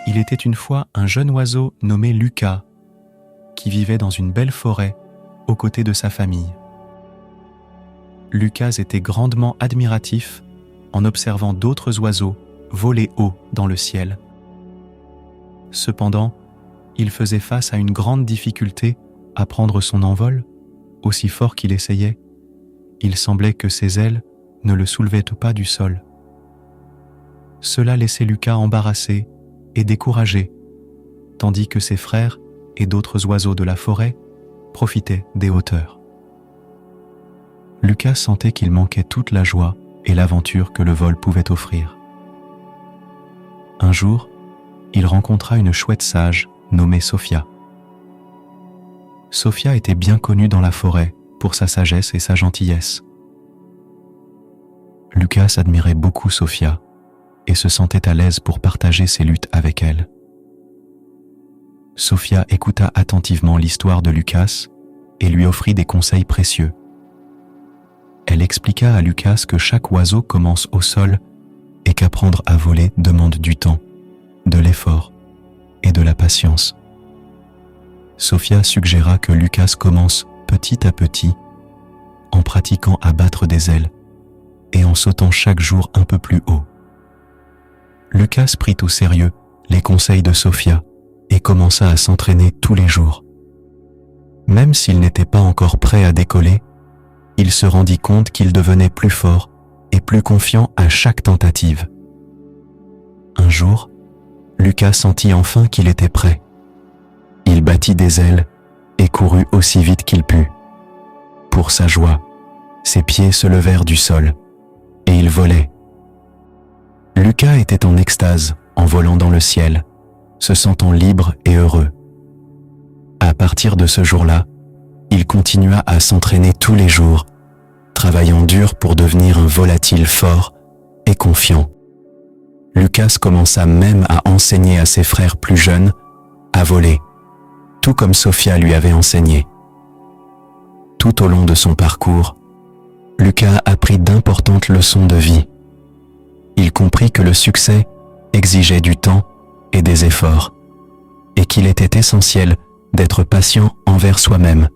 Il était une fois un jeune oiseau nommé Lucas, qui vivait dans une belle forêt aux côtés de sa famille. Lucas était grandement admiratif en observant d'autres oiseaux voler haut dans le ciel. Cependant, il faisait face à une grande difficulté à prendre son envol, aussi fort qu'il essayait. Il semblait que ses ailes ne le soulevaient pas du sol. Cela laissait Lucas embarrassé et découragé, tandis que ses frères et d'autres oiseaux de la forêt profitaient des hauteurs. Lucas sentait qu'il manquait toute la joie et l'aventure que le vol pouvait offrir. Un jour, il rencontra une chouette sage nommée Sophia. Sophia était bien connue dans la forêt pour sa sagesse et sa gentillesse. Lucas admirait beaucoup Sophia et se sentait à l'aise pour partager ses luttes avec elle. Sophia écouta attentivement l'histoire de Lucas et lui offrit des conseils précieux. Elle expliqua à Lucas que chaque oiseau commence au sol et qu'apprendre à voler demande du temps, de l'effort et de la patience. Sophia suggéra que Lucas commence petit à petit en pratiquant à battre des ailes et en sautant chaque jour un peu plus haut. Lucas prit au sérieux les conseils de Sophia et commença à s'entraîner tous les jours. Même s'il n'était pas encore prêt à décoller, il se rendit compte qu'il devenait plus fort et plus confiant à chaque tentative. Un jour, Lucas sentit enfin qu'il était prêt. Il battit des ailes et courut aussi vite qu'il put. Pour sa joie, ses pieds se levèrent du sol et il volait. Lucas était en extase en volant dans le ciel, se sentant libre et heureux. À partir de ce jour-là, il continua à s'entraîner tous les jours, travaillant dur pour devenir un volatile fort et confiant. Lucas commença même à enseigner à ses frères plus jeunes à voler, tout comme Sophia lui avait enseigné. Tout au long de son parcours, Lucas apprit d'importantes leçons de vie. Il comprit que le succès exigeait du temps et des efforts, et qu'il était essentiel d'être patient envers soi-même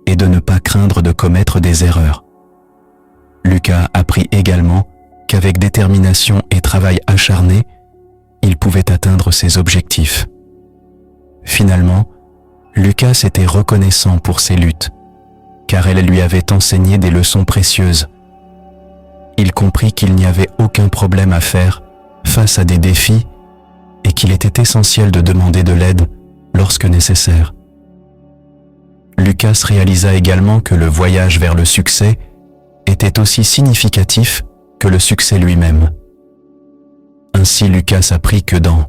et de ne pas craindre de commettre des erreurs. Lucas apprit également qu'avec détermination et travail acharné, il pouvait atteindre ses objectifs. Finalement, Lucas était reconnaissant pour ses luttes, car elles lui avaient enseigné des leçons précieuses. Il comprit qu'il n'y avait aucun problème à faire face à des défis et qu'il était essentiel de demander de l'aide lorsque nécessaire. Lucas réalisa également que le voyage vers le succès était aussi significatif que le succès lui-même. Ainsi, Lucas apprit que dans